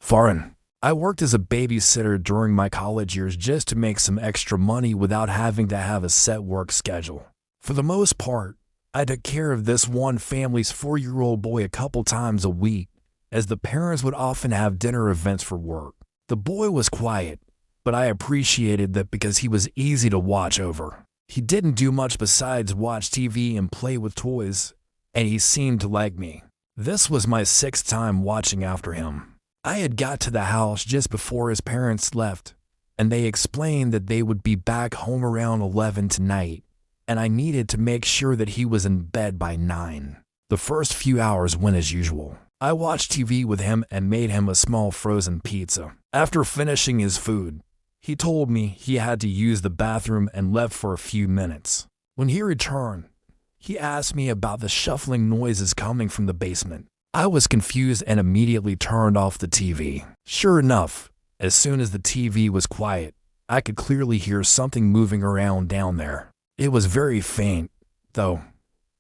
Foreign. I worked as a babysitter during my college years just to make some extra money without having to have a set work schedule. For the most part, I took care of this one family's 4-year-old boy a couple times a week, as the parents would often have dinner events for work. The boy was quiet, but I appreciated that because he was easy to watch over. He didn't do much besides watch TV and play with toys, and he seemed to like me. This was my 6th time watching after him. I had got to the house just before his parents left, and they explained that they would be back home around 11 tonight, and I needed to make sure that he was in bed by 9. The first few hours went as usual. I watched TV with him and made him a small frozen pizza. After finishing his food, he told me he had to use the bathroom and left for a few minutes. When he returned, he asked me about the shuffling noises coming from the basement. I was confused and immediately turned off the TV. Sure enough, as soon as the TV was quiet, I could clearly hear something moving around down there. It was very faint, though,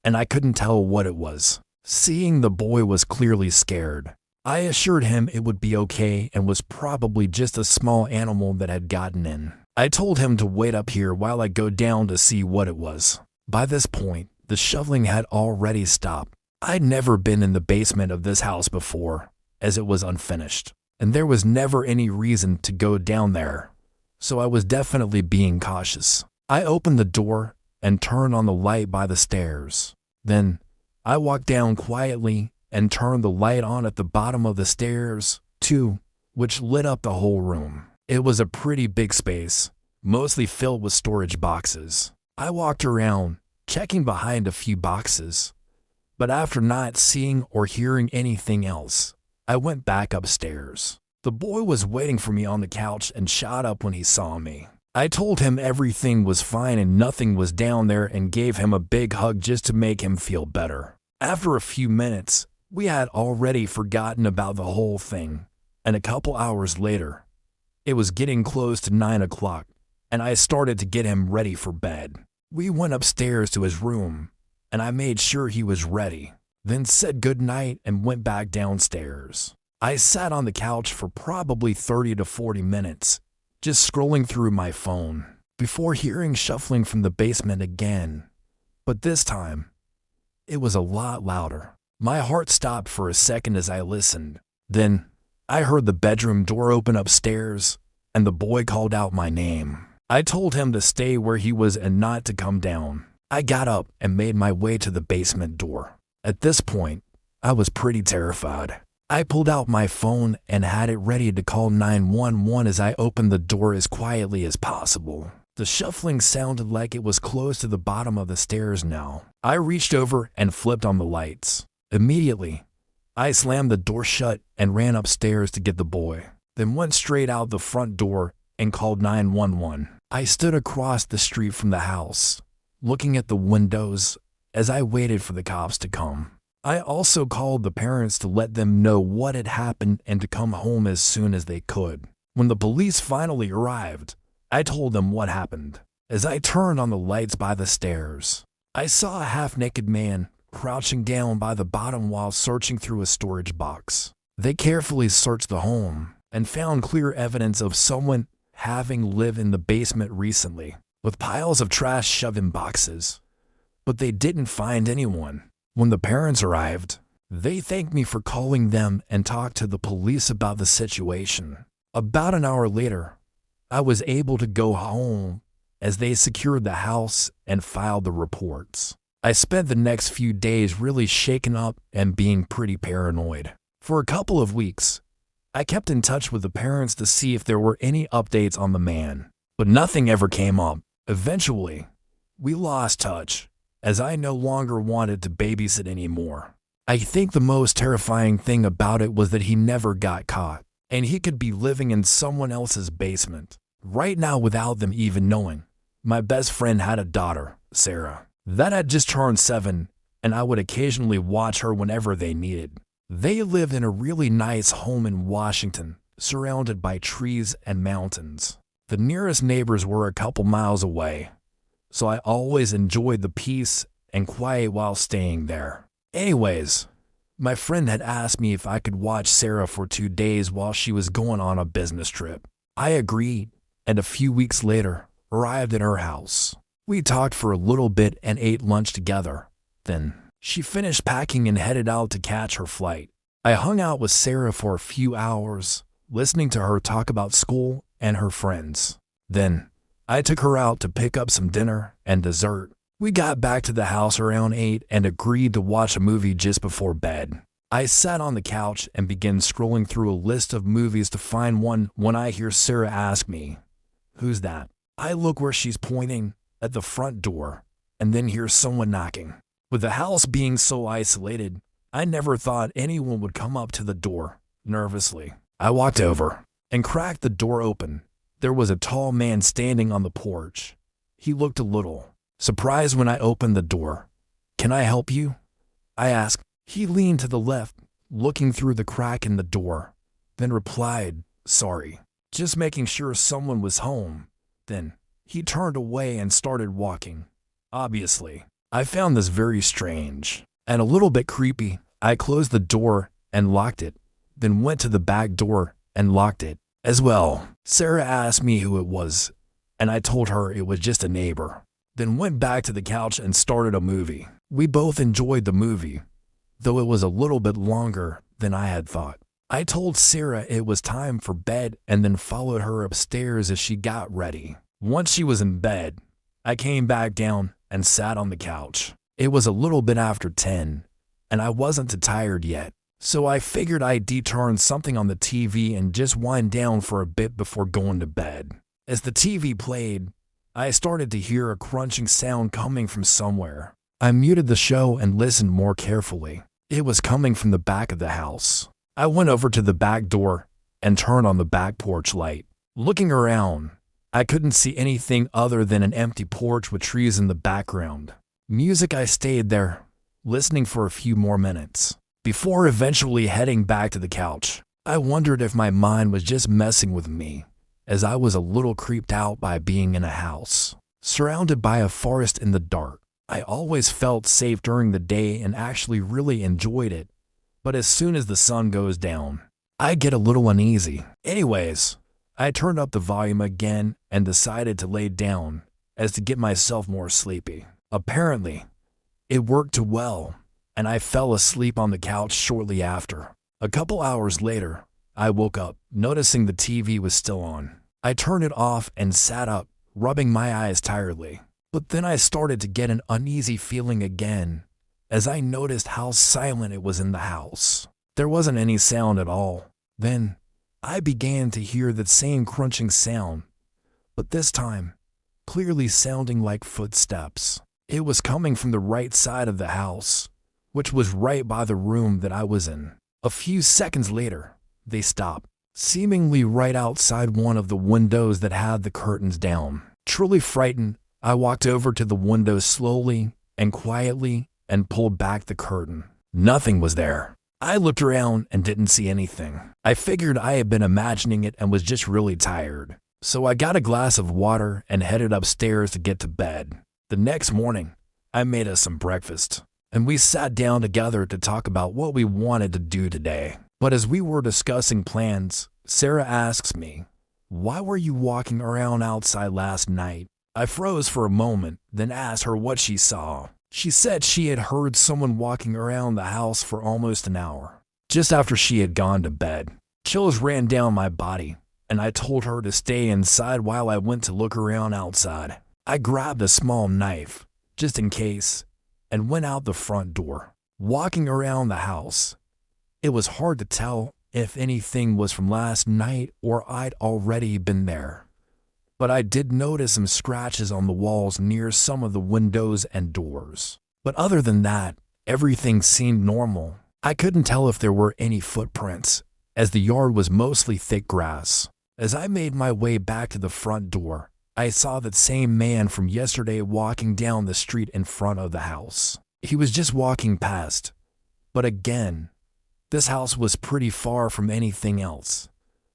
and I couldn't tell what it was. Seeing the boy was clearly scared, I assured him it would be okay and was probably just a small animal that had gotten in. I told him to wait up here while I go down to see what it was. By this point, the shoveling had already stopped. I'd never been in the basement of this house before, as it was unfinished, and there was never any reason to go down there, so I was definitely being cautious. I opened the door and turned on the light by the stairs. Then, I walked down quietly and turned the light on at the bottom of the stairs, too, which lit up the whole room. It was a pretty big space, mostly filled with storage boxes. I walked around, checking behind a few boxes, but after not seeing or hearing anything else, I went back upstairs. The boy was waiting for me on the couch and shot up when he saw me. I told him everything was fine and nothing was down there and gave him a big hug just to make him feel better. After a few minutes, we had already forgotten about the whole thing, and a couple hours later, it was getting close to 9 o'clock, and I started to get him ready for bed. We went upstairs to his room, and I made sure he was ready, then said goodnight and went back downstairs. I sat on the couch for probably 30 to 40 minutes, just scrolling through my phone, before hearing shuffling from the basement again. But this time, it was a lot louder. My heart stopped for a second as I listened. Then, I heard the bedroom door open upstairs, and the boy called out my name. I told him to stay where he was and not to come down. I got up and made my way to the basement door. At this point, I was pretty terrified. I pulled out my phone and had it ready to call 911 as I opened the door as quietly as possible. The shuffling sounded like it was close to the bottom of the stairs now. I reached over and flipped on the lights. Immediately, I slammed the door shut and ran upstairs to get the boy, then went straight out the front door and called 911. I stood across the street from the house, looking at the windows as I waited for the cops to come. I also called the parents to let them know what had happened and to come home as soon as they could. When the police finally arrived, I told them what happened. As I turned on the lights by the stairs, I saw a half-naked man crouching down by the bottom while searching through a storage box. They carefully searched the home and found clear evidence of someone having lived in the basement recently, with piles of trash shoved in boxes. But they didn't find anyone. When the parents arrived, they thanked me for calling them and talked to the police about the situation. About an hour later, I was able to go home as they secured the house and filed the reports. I spent the next few days really shaken up and being pretty paranoid. For a couple of weeks, I kept in touch with the parents to see if there were any updates on the man, but nothing ever came up. Eventually, we lost touch, as I no longer wanted to babysit anymore. I think the most terrifying thing about it was that he never got caught, and he could be living in someone else's basement right now without them even knowing. My best friend had a daughter, Sarah, that had just turned 7, and I would occasionally watch her whenever they needed. They lived in a really nice home in Washington, surrounded by trees and mountains. The nearest neighbors were a couple miles away, so I always enjoyed the peace and quiet while staying there. Anyways, My friend had asked me if I could watch Sarah for 2 days while she was going on a business trip. I agreed, and a few weeks later, arrived at her house. We talked for a little bit and ate lunch together. Then, she finished packing and headed out to catch her flight. I hung out with Sarah for a few hours, listening to her talk about school and her friends. Then, I took her out to pick up some dinner and dessert. We got back to the house around 8 and agreed to watch a movie just before bed. I sat on the couch and began scrolling through a list of movies to find one when I hear Sarah ask me, "Who's that?" I look where she's pointing, at the front door, and then hear someone knocking. With the house being so isolated, I never thought anyone would come up to the door. Nervously, I walked over and cracked the door open. There was a tall man standing on the porch. He looked a little surprised when I opened the door. "Can I help you?" I asked. He leaned to the left, looking through the crack in the door, then replied, "Sorry, just making sure someone was home." Then he turned away and started walking. Obviously, I found this very strange and a little bit creepy. I closed the door and locked it, then went to the back door and locked it as well. Sarah asked me who it was, and I told her it was just a neighbor. Then went back to the couch and started a movie. We both enjoyed the movie, though it was a little bit longer than I had thought. I told Sarah it was time for bed and then followed her upstairs as she got ready. Once she was in bed, I came back down and sat on the couch. It was a little bit after 10, and I wasn't too tired yet, so I figured I'd turn something on the TV and just wind down for a bit before going to bed. As the TV played, I started to hear a crunching sound coming from somewhere. I muted the show and listened more carefully. It was coming from the back of the house. I went over to the back door and turned on the back porch light. Looking around, I couldn't see anything other than an empty porch with trees in the background. I stayed there, listening for a few more minutes, before eventually heading back to the couch. I wondered if my mind was just messing with me, as I was a little creeped out by being in a house surrounded by a forest in the dark. I always felt safe during the day and actually really enjoyed it, but as soon as the sun goes down, I get a little uneasy. Anyways, I turned up the volume again and decided to lay down as to get myself more sleepy. Apparently, it worked too well, and I fell asleep on the couch shortly after. A couple hours later, I woke up, noticing the TV was still on. I turned it off and sat up, rubbing my eyes tiredly. But then I started to get an uneasy feeling again, as I noticed how silent it was in the house. There wasn't any sound at all. Then, I began to hear that same crunching sound, but this time, clearly sounding like footsteps. It was coming from the right side of the house, which was right by the room that I was in. A few seconds later, they stopped, seemingly right outside one of the windows that had the curtains down. Truly frightened, I walked over to the window slowly and quietly and pulled back the curtain. Nothing was there. I looked around and didn't see anything. I figured I had been imagining it and was just really tired. So I got a glass of water and headed upstairs to get to bed. The next morning, I made us some breakfast, and we sat down together to talk about what we wanted to do today. But as we were discussing plans, Sarah asks me, "Why were you walking around outside last night?" I froze for a moment, then asked her what she saw. She said she had heard someone walking around the house for almost an hour, just after she had gone to bed. Chills ran down my body, and I told her to stay inside while I went to look around outside. I grabbed a small knife, just in case, and went out the front door. Walking around the house, it was hard to tell if anything was from last night or I'd already been there. But I did notice some scratches on the walls near some of the windows and doors. But other than that, everything seemed normal. I couldn't tell if there were any footprints, as the yard was mostly thick grass. As I made my way back to the front door, I saw that same man from yesterday walking down the street in front of the house. He was just walking past. But again, this house was pretty far from anything else,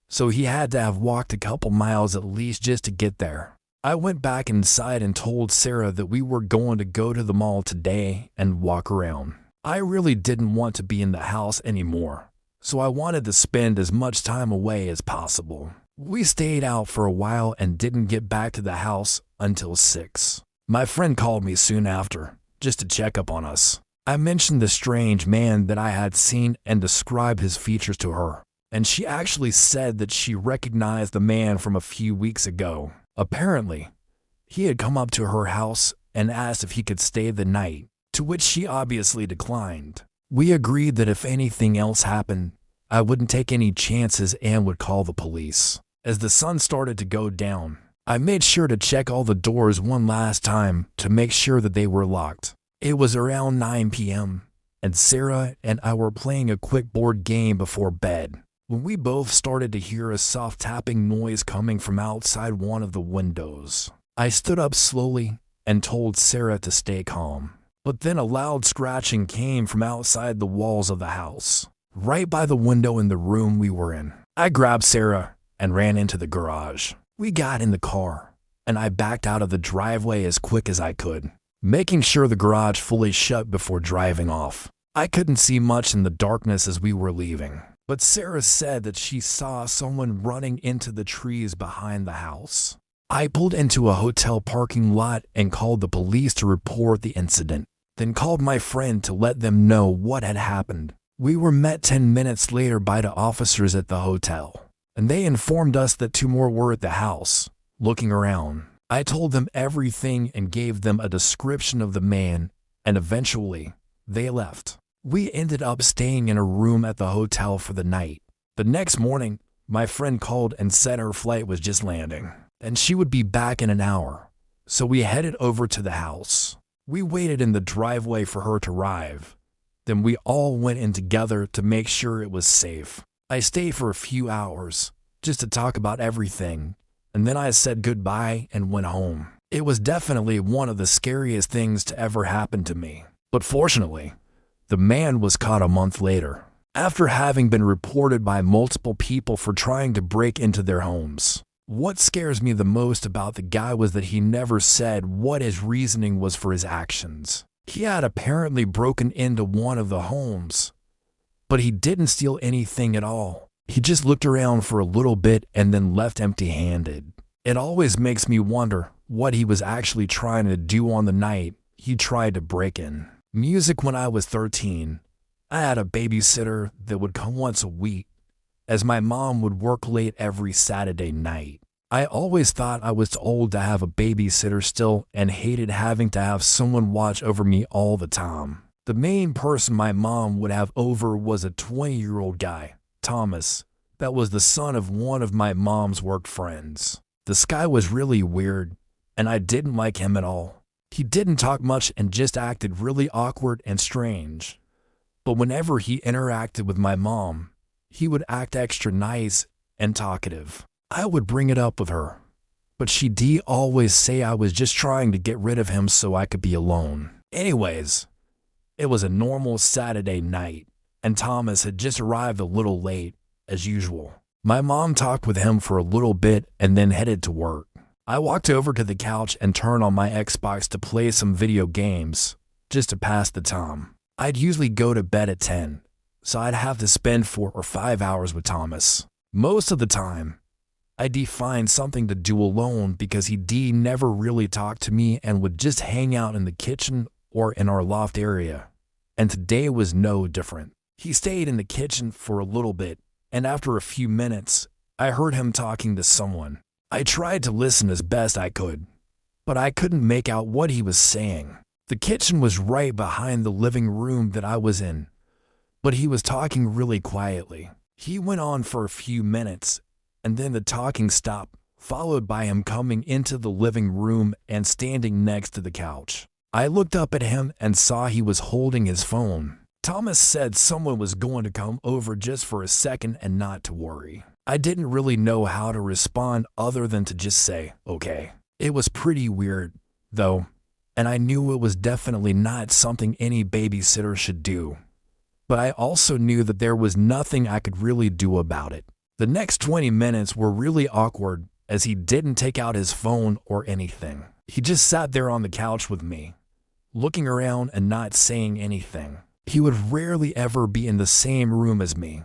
so he had to have walked a couple miles at least just to get there. I went back inside and told Sarah that we were going to go to the mall today and walk around. I really didn't want to be in the house anymore, so I wanted to spend as much time away as possible. We stayed out for a while and didn't get back to the house until 6. My friend called me soon after, just to check up on us. I mentioned the strange man that I had seen and described his features to her, and she actually said that she recognized the man from a few weeks ago. Apparently, he had come up to her house and asked if he could stay the night, to which she obviously declined. We agreed that if anything else happened, I wouldn't take any chances and would call the police. As the sun started to go down, I made sure to check all the doors one last time to make sure that they were locked. It was around 9 p.m., and Sarah and I were playing a quick board game before bed, when we both started to hear a soft tapping noise coming from outside one of the windows. I stood up slowly and told Sarah to stay calm, but then a loud scratching came from outside the walls of the house, right by the window in the room we were in. I grabbed Sarah and ran into the garage. We got in the car, and I backed out of the driveway as quick as I could, making sure the garage fully shut before driving off. I couldn't see much in the darkness as we were leaving, but Sarah said that she saw someone running into the trees behind the house. I pulled into a hotel parking lot and called the police to report the incident, then called my friend to let them know what had happened. We were met 10 minutes later by the officers at the hotel, and they informed us that 2 more were at the house, looking around. I told them everything and gave them a description of the man, and eventually, they left. We ended up staying in a room at the hotel for the night. The next morning, my friend called and said her flight was just landing, and she would be back in an hour, so we headed over to the house. We waited in the driveway for her to arrive. Then we all went in together to make sure it was safe. I stayed for a few hours, just to talk about everything, and then I said goodbye and went home. It was definitely one of the scariest things to ever happen to me. But fortunately, the man was caught a month later, after having been reported by multiple people for trying to break into their homes. What scares me the most about the guy was that he never said what his reasoning was for his actions. He had apparently broken into one of the homes, but he didn't steal anything at all. He just looked around for a little bit and then left empty-handed. It always makes me wonder what he was actually trying to do on the night he tried to break in. Music. When I was 13, I had a babysitter that would come once a week, as my mom would work late every Saturday night. I always thought I was too old to have a babysitter still and hated having to have someone watch over me all the time. The main person my mom would have over was a 20-year-old guy, Thomas, that was the son of one of my mom's work friends. This guy was really weird, and I didn't like him at all. He didn't talk much and just acted really awkward and strange. But whenever he interacted with my mom, he would act extra nice and talkative. I would bring it up with her, but she'd always say I was just trying to get rid of him so I could be alone. Anyways, it was a normal Saturday night, and Thomas had just arrived a little late, as usual. My mom talked with him for a little bit and then headed to work. I walked over to the couch and turned on my Xbox to play some video games, just to pass the time. I'd usually go to bed at 10, so I'd have to spend 4 or 5 hours with Thomas. Most of the time, I'd find something to do alone because he never really talked to me and would just hang out in the kitchen or in our loft area. And today was no different. He stayed in the kitchen for a little bit, and after a few minutes, I heard him talking to someone. I tried to listen as best I could, but I couldn't make out what he was saying. The kitchen was right behind the living room that I was in, but he was talking really quietly. He went on for a few minutes, and then the talking stopped, followed by him coming into the living room and standing next to the couch. I looked up at him and saw he was holding his phone. Thomas said someone was going to come over just for a second and not to worry. I didn't really know how to respond other than to just say, okay. It was pretty weird, though, and I knew it was definitely not something any babysitter should do. But I also knew that there was nothing I could really do about it. The next 20 minutes were really awkward as he didn't take out his phone or anything. He just sat there on the couch with me, looking around and not saying anything. He would rarely ever be in the same room as me,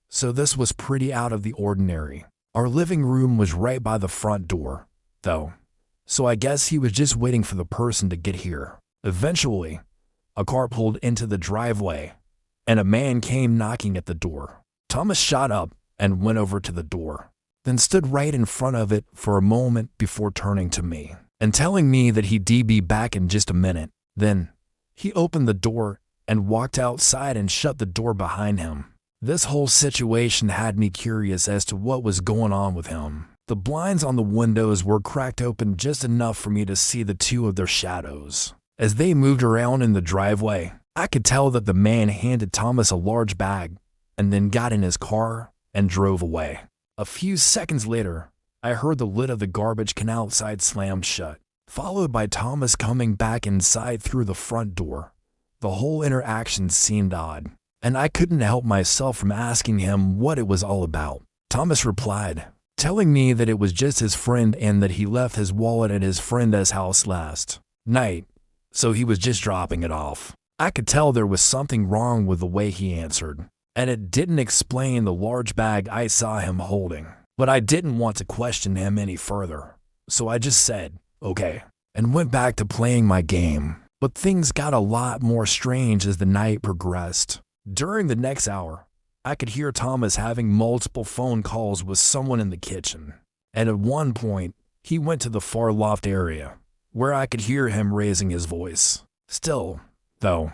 so this was pretty out of the ordinary. Our living room was right by the front door, though, so I guess he was just waiting for the person to get here. Eventually, a car pulled into the driveway, and a man came knocking at the door. Thomas shot up and went over to the door, then stood right in front of it for a moment before turning to me and telling me that he'd be back in just a minute. Then, he opened the door and walked outside and shut the door behind him. This whole situation had me curious as to what was going on with him. The blinds on the windows were cracked open just enough for me to see the two of their shadows. As they moved around in the driveway, I could tell that the man handed Thomas a large bag and then got in his car and drove away. A few seconds later, I heard the lid of the garbage can outside slammed shut, followed by Thomas coming back inside through the front door. The whole interaction seemed odd, and I couldn't help myself from asking him what it was all about. Thomas replied, telling me that it was just his friend and that he left his wallet at his friend's house last night, so he was just dropping it off. I could tell there was something wrong with the way he answered, and it didn't explain the large bag I saw him holding. But I didn't want to question him any further, so I just said, okay, and went back to playing my game. But things got a lot more strange as the night progressed. During the next hour, I could hear Thomas having multiple phone calls with someone in the kitchen, and at one point, he went to the far loft area, where I could hear him raising his voice. Still, though,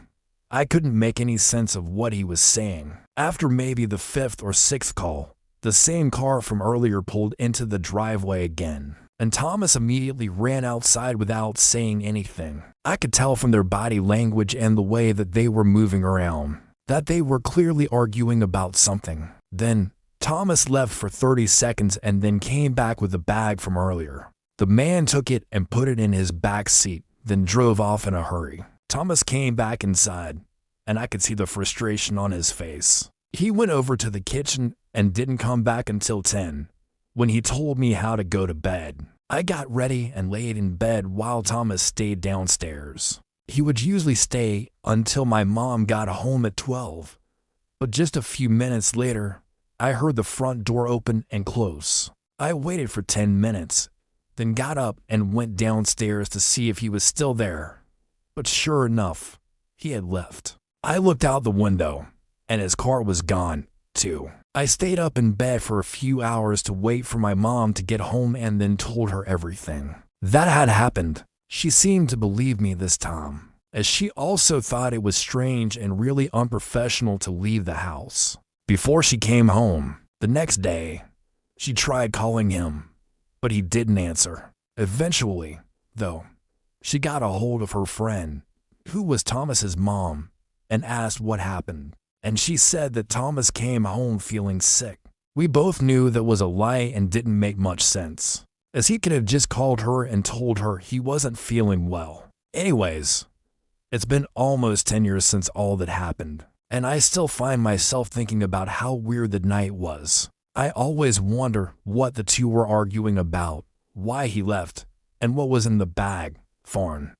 I couldn't make any sense of what he was saying. After maybe the fifth or sixth call, the same car from earlier pulled into the driveway again, and Thomas immediately ran outside without saying anything. I could tell from their body language and the way that they were moving around that they were clearly arguing about something. Then, Thomas left for 30 seconds and then came back with the bag from earlier. The man took it and put it in his back seat, then drove off in a hurry. Thomas came back inside, and I could see the frustration on his face. He went over to the kitchen and didn't come back until 10, when he told me how to go to bed. I got ready and laid in bed while Thomas stayed downstairs. He would usually stay until my mom got home at 12, but just a few minutes later, I heard the front door open and close. I waited for 10 minutes, then got up and went downstairs to see if he was still there. But sure enough, he had left. I looked out the window, and his car was gone, too. I stayed up in bed for a few hours to wait for my mom to get home and then told her everything that had happened. She seemed to believe me this time, as she also thought it was strange and really unprofessional to leave the house. Before she came home, the next day, she tried calling him, but he didn't answer. Eventually, though, she got a hold of her friend, who was Thomas's mom, and asked what happened. And she said that Thomas came home feeling sick. We both knew that was a lie and didn't make much sense, as he could have just called her and told her he wasn't feeling well. Anyways, it's been almost 10 years since all that happened, and I still find myself thinking about how weird the night was. I always wonder what the two were arguing about, why he left, and what was in the bag. Farn.